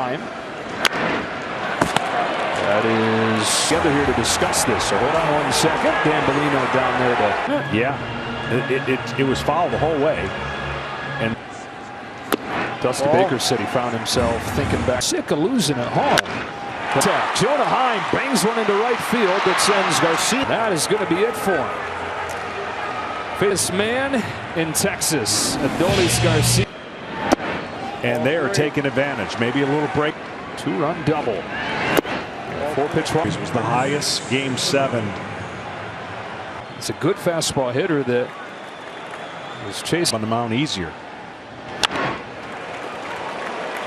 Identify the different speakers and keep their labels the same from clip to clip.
Speaker 1: time. That is together here to discuss this. So hold on 1 second. Dan Bellino down there to.
Speaker 2: Yeah, it was foul the whole way. And
Speaker 1: Dusty Baker said he found himself thinking back. Sick of losing at home. Jonah Heim bangs one into right field that sends Garcia. That is going to be it for him. This man in Texas, Adolis Garcia.
Speaker 2: And they are taking advantage. Maybe a little break.
Speaker 1: 2-run double. 4-pitch walk.
Speaker 2: This was the highest Game 7.
Speaker 1: It's a good fastball hitter that was chased
Speaker 2: on the mound easier.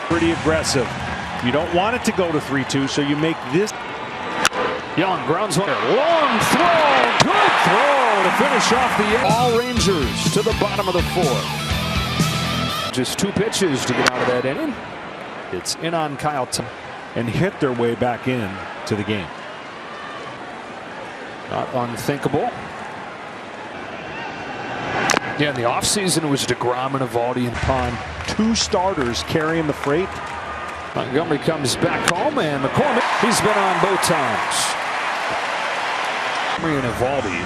Speaker 2: Pretty aggressive. You don't want it to go to 3-2, so you make this.
Speaker 1: Young grounds one. Long throw. Good throw to finish off the All Rangers to the bottom of the 4th. Just 2 pitches to get out of that inning. It's in on Kyle
Speaker 2: and hit their way back in to the game.
Speaker 1: Not unthinkable. Yeah, in the offseason it was DeGrom and Eovaldi and Pond.
Speaker 2: 2 starters carrying the freight.
Speaker 1: Montgomery comes back home, and McCormick, he's been on both times. Montgomery and Eovaldi,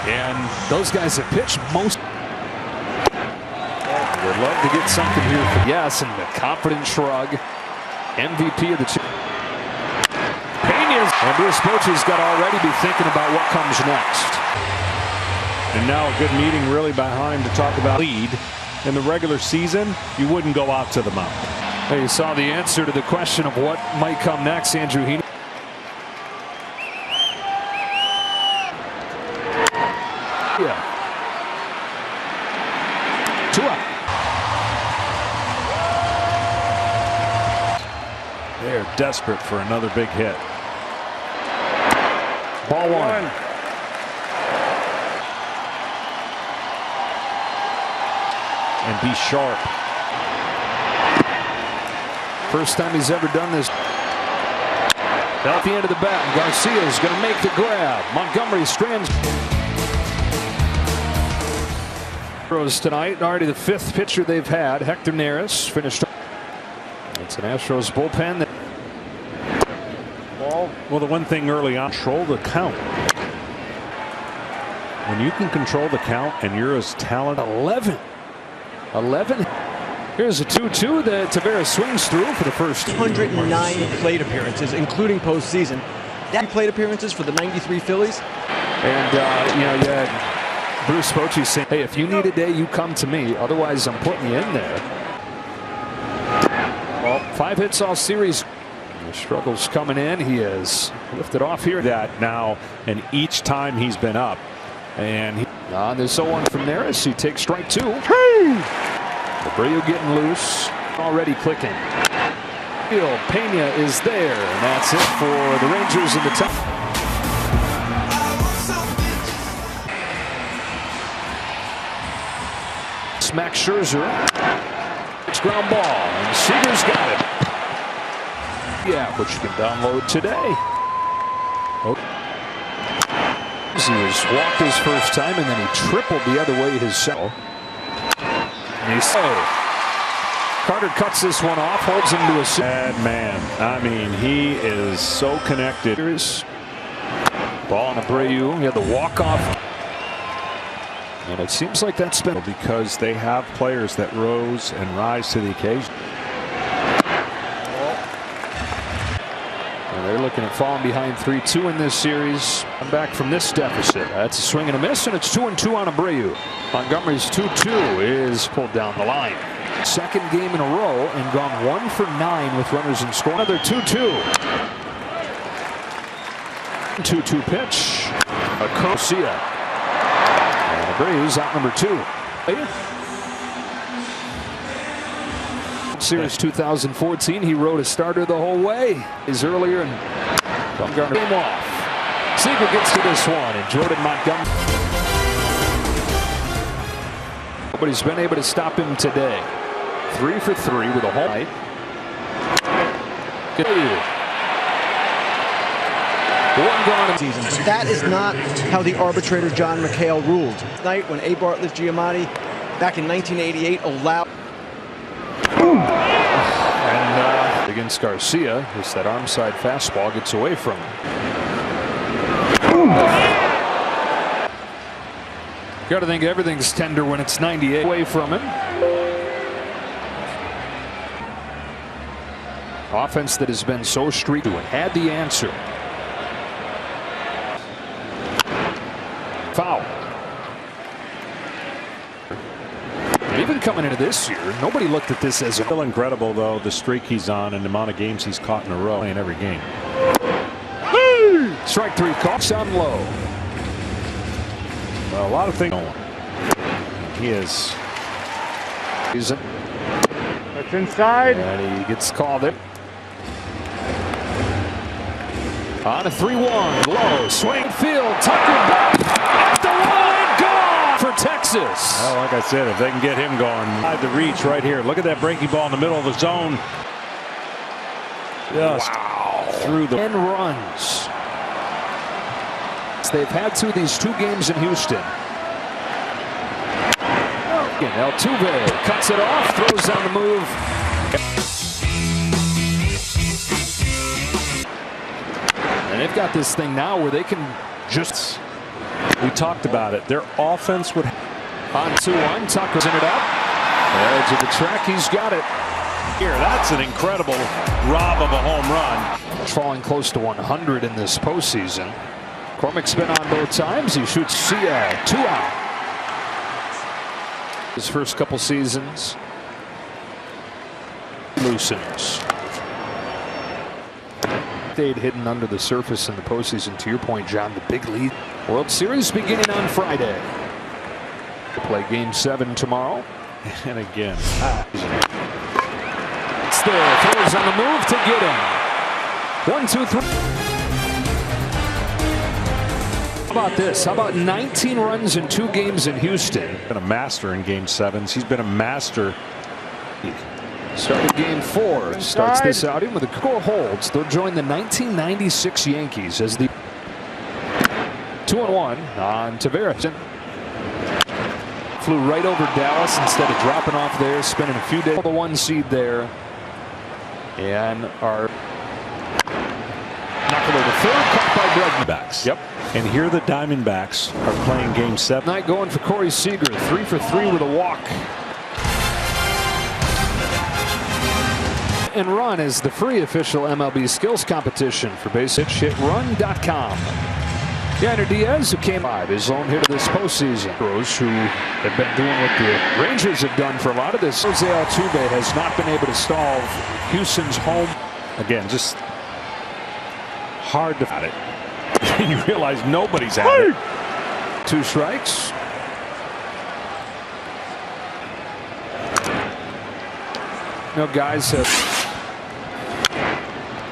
Speaker 1: and those guys have pitched most. Would love to get something here for yes, and the confident shrug. MVP of the Pena's and Bruce Bochy's got to already be thinking about what comes next.
Speaker 2: And now a good meeting really behind to talk about lead. In the regular season, you wouldn't go out to the mound.
Speaker 1: Hey, you saw the answer to the question of what might come next, Andrew Heaney. Yeah. 2 up.
Speaker 2: They're desperate for another big hit.
Speaker 1: Ball 1.
Speaker 2: And be sharp.
Speaker 1: First time he's ever done this. At the end of the bat, and Garcia is going to make the grab. Montgomery strands. Astros tonight, already the 5th pitcher they've had. Hector Neris finished. It's an Astros bullpen.
Speaker 2: Well, the one thing early on, control the count. When you can control the count and you're as talented.
Speaker 1: 11. Here's a 2-2 that Tavares swings through for the first
Speaker 3: 109 plate appearances, including postseason. That plate appearances for the '93 Phillies.
Speaker 1: And you know, you had Bruce Bochy saying, "Hey, if you need a day, you come to me. Otherwise, I'm putting you in there." Well, 5 hits all series. The struggles coming in. He has lifted off here.
Speaker 2: That now, and each time he's been up, and
Speaker 1: there's 0-1 from Neris. He takes strike 2. Abreu getting loose, already clicking. Pena is there, and that's it for the Rangers in the top. Max Scherzer. It's ground ball, and Seager's got it. Yeah, which you can download today. He was walked his first time, and then he tripled the other way his second. Carter cuts this one off, holds him to a
Speaker 2: bad man. I mean, he is so connected.
Speaker 1: Here's ball on Abreu. He had the walk-off. And it seems like that's been
Speaker 2: because they have players that rose and rise to the occasion.
Speaker 1: And they're looking at falling behind 3-2 in this series. I'm back from this deficit. That's a swing and a miss, and it's 2-2 on Abreu. Montgomery's 2-2 is pulled down the line. Second game in a row and gone 1 for 9 with runners in score. Another 2-2. 2-2 pitch. Garcia. And Abreu's out number 2. Series 2014, he rode a starter the whole way. Is earlier and Bumgarner came off. Seager gets to this one, and Jordan Montgomery. But he's been able to stop him today. 3 for 3 with a home night. One gone
Speaker 3: season. That is not how the arbitrator John McHale ruled. Tonight, when A. Bartlett Giamatti back in 1988 allowed.
Speaker 1: And against Garcia. It's that arm side fastball gets away from him. Got to think everything's tender when it's 98 away from him. Offense that has been so streaky and had the answer. Foul. Even coming into this year, nobody looked at this as
Speaker 2: still incredible, though, the streak he's on and the amount of games he's caught in a row in every game.
Speaker 1: Strike three, caught on low.
Speaker 2: Well, a lot of things going. He is.
Speaker 4: That's inside.
Speaker 1: And he gets called it. On a 3-1, low, swing field, Tucker back at the line, gone for Texas.
Speaker 2: Well, like I said, if they can get him going, had the reach right here. Look at that breaking ball in the middle of the zone. Just through the
Speaker 1: 10 runs. They've had these 2 games in Houston. Altuve cuts it off, throws on the move. And they've got this thing now where they can just.
Speaker 2: We talked about it. Their offense would.
Speaker 1: On 2-1, Tucker's in it up. Edge of the track, he's got it.
Speaker 2: Here, that's an incredible rob of a home run.
Speaker 1: Falling close to 100 in this postseason. McCormick's been on both times. He shoots 2 out. His first couple seasons. Loosens. Stayed hidden under the surface in the postseason. To your point, John, the big lead. World Series beginning on Friday. We'll play Game 7 tomorrow.
Speaker 2: And again,
Speaker 1: it's there. Throws on the move to get him. 1, 2, 3. How about this? How about 19 runs in 2 games in Houston?
Speaker 2: Been a master in Game 7s. He's been a master.
Speaker 1: Started Game 4. Starts this outing with a core holds. They'll join the 1996 Yankees as the 2-1 on Tavares. Flew right over Dallas instead of dropping off there, spending a few days. The 1 seed there, and our knocked over the 3rd, caught by Diamondbacks.
Speaker 2: Yep. And here the Diamondbacks are playing Game 7.
Speaker 1: Night going for Corey Seager, 3 for 3 with a walk. And Run is the free official MLB skills competition for base hit. Run.com. Yainer Diaz, who came 5, his lone hit of this postseason. Astros, who have been doing what the Rangers have done for a lot of this. Jose Altuve has not been able to solve Houston's home.
Speaker 2: Again, just hard to find it. And you realize nobody's at it.
Speaker 1: 2 strikes. No, guys have.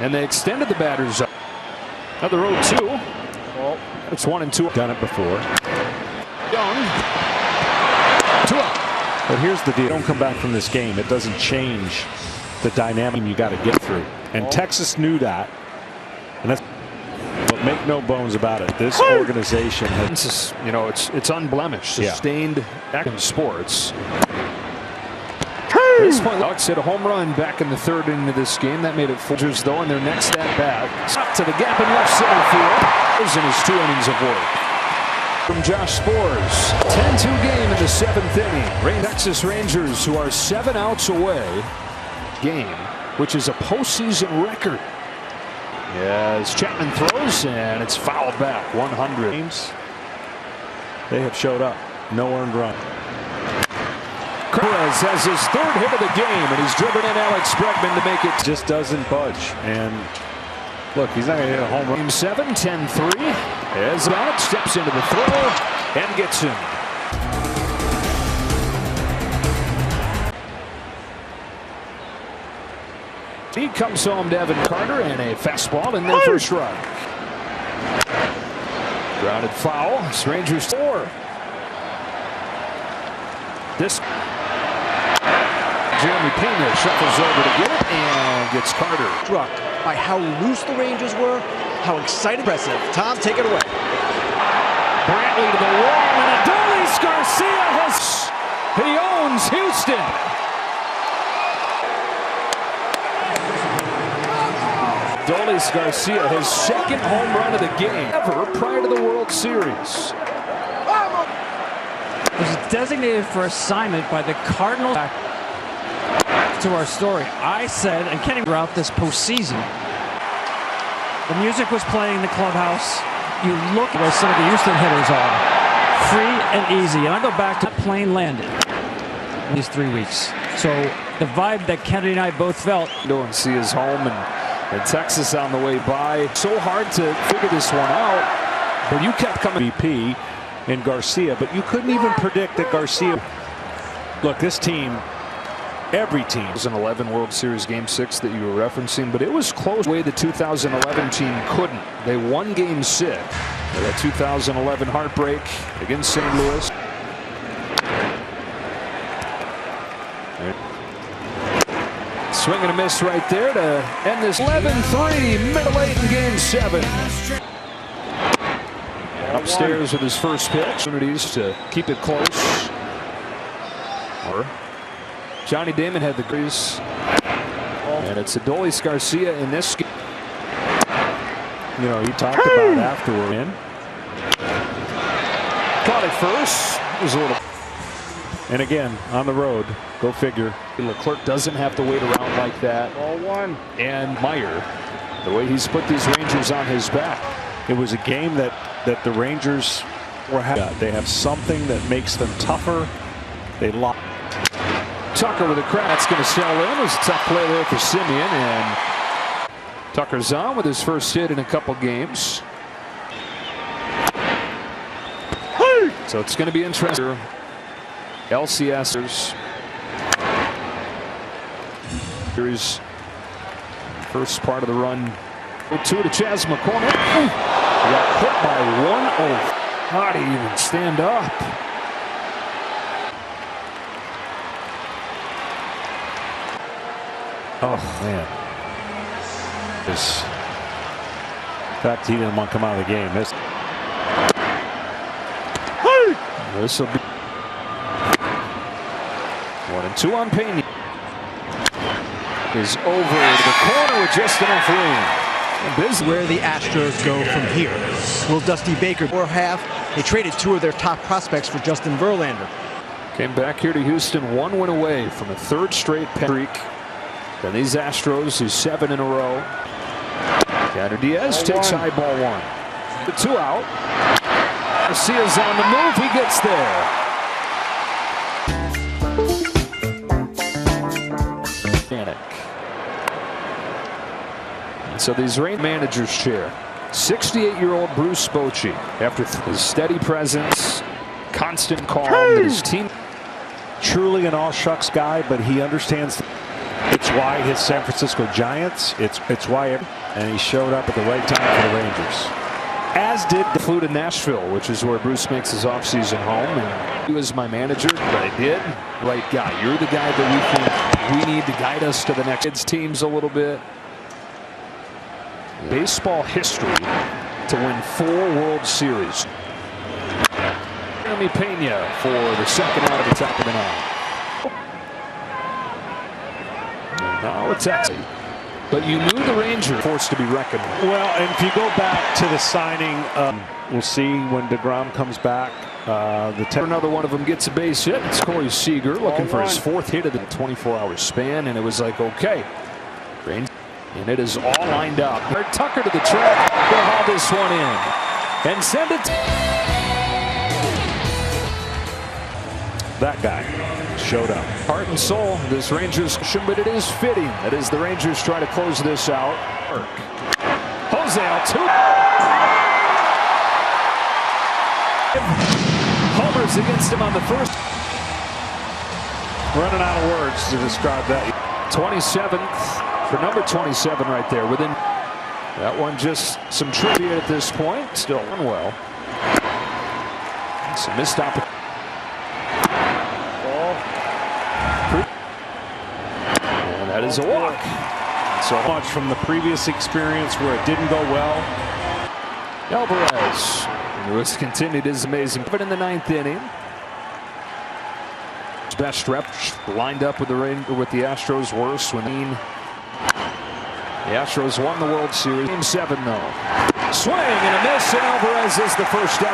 Speaker 1: And they extended the batters up. Another 0-2. Well, it's 1 and 2.
Speaker 2: Done it before.
Speaker 1: Young. 2 up.
Speaker 2: But here's the deal. Don't come back from this game. It doesn't change the dynamic you got to get through. And Texas knew that. And that's. But make no bones about it. This organization has.
Speaker 1: You know, it's unblemished. Sustained in sports. At this point, Lux hit a home run back in the 3rd inning of this game. That made it 4 though in their next at bat. Up to the gap in left center field. In his 2 innings of work. From Josh Spores. 10-2 game in the 7th inning. Texas Rangers, who are 7 outs away. Game, which is a postseason record. As Chapman throws, and it's fouled back. 100
Speaker 2: games. They have showed up. No earned run.
Speaker 1: Perez has his 3rd hit of the game, and he's driven in Alex Bregman to make it.
Speaker 2: Just doesn't budge. And look, he's not going to hit a home run.
Speaker 1: Game 7, 10-3. As Bennett steps into the throw and gets him. He comes home to Evan Carter, and a fastball in there for a strike. Grounded foul. Rangers 4. This. Jeremy Pena shuffles over to get it and gets Carter.
Speaker 3: Struck by how loose the Rangers were, how excited, impressive. Tom, take it away.
Speaker 1: Brantley to the wall, and Adolis Garcia has. He owns Houston. Adolis Garcia, his second home run of the game ever prior to the World Series.
Speaker 5: Was designated for assignment by the Cardinals. Back to our story, I said, and Kenny, throughout this postseason, the music was playing in the clubhouse. You look at where some of the Houston hitters are, free and easy. And I go back to that plane landed in these 3 weeks. So the vibe that Kennedy and I both felt.
Speaker 1: And see his home and Texas on the way by. So hard to figure this one out, but you kept coming.
Speaker 2: VP and Garcia, but you couldn't even predict that Garcia. Look, this team, every team.
Speaker 1: It was an 11 World Series Game 6 that you were referencing, but it was close. The way the 2011 team couldn't. They won Game 6. That 2011 heartbreak against St. Louis. Swing and a miss right there to end this 11-3 middle 8 in Game 7. Upstairs with his first pitch. Opportunities to keep it close. Or Johnny Damon had the crease. And it's Adolis Garcia in this game.
Speaker 2: You know, he talked about afterward.
Speaker 1: Caught it first. It was a little.
Speaker 2: And again, on the road, go figure.
Speaker 1: Leclerc doesn't have to wait around like that.
Speaker 4: Ball one.
Speaker 1: And Meyer, the way he's put these Rangers on his back.
Speaker 2: It was a game that the Rangers were having. They have something that makes them tougher. They lock.
Speaker 1: Tucker with a crack. That's going to sail in. It was a tough play there for Simeon. And Tucker's on with his first hit in a couple games. So it's going to be interesting. ALCS series. First part of the run. 2 to Chas McCormick. He got hit by 1-0. How do you even stand up?
Speaker 2: Oh man. This. In fact, he didn't want to come out of the game. This
Speaker 1: will be 1-2 on Pena. Is over the corner with just enough room.
Speaker 3: Where the Astros go from here. Will Dusty Baker or half? They traded 2 of their top prospects for Justin Verlander.
Speaker 1: Came back here to Houston, 1 win away from a 3rd straight streak. Then these Astros, who's 7 in a row. Tanner Diaz takes high ball 1. The 2 out. Garcia's on the move. He gets there. So these Rangers manager's chair. 68-year-old Bruce Bochy, after his steady presence, constant calm that his team.
Speaker 2: Truly an all-shucks guy, but he understands. It's why his San Francisco Giants. It's why, and he showed up at the right time for the Rangers.
Speaker 1: As did the flew to Nashville, which is where Bruce makes his offseason home. And he was my manager, but I did. Right guy. You're the guy that we think we need to guide us to the next kids teams a little bit. Baseball history to win 4 World Series. Jeremy Pena for the second out of the top of the 9th. And now it's actually. But you knew the Rangers forced to be reckoned with.
Speaker 2: Well, and if you go back to the signing, we'll see when DeGrom comes back.
Speaker 1: Another one of them gets a base hit. It's Corey Seager looking for his 4th hit of the 24-hour span, and it was like, okay. Rangers. And it is all lined up. Tucker to the track. They'll haul this one in. And send it.
Speaker 2: That guy showed up.
Speaker 1: Heart and soul, this Rangers, but it is fitting that as the Rangers try to close this out. Jose Altuve. Homers against him on the first.
Speaker 2: Running out of words to describe that.
Speaker 1: 27th. For number 27 right there. Within that one, just some trivia at this point. Still run well. Some missed opportunity. And that is a walk.
Speaker 2: So much from the previous experience where it didn't go well.
Speaker 1: Alvarez, who has continued his amazing. But in the 9th inning, best rep lined up with the Astros. Worse when The Astros won the World Series. Game 7 though. Swing and a miss, and Alvarez is the first out.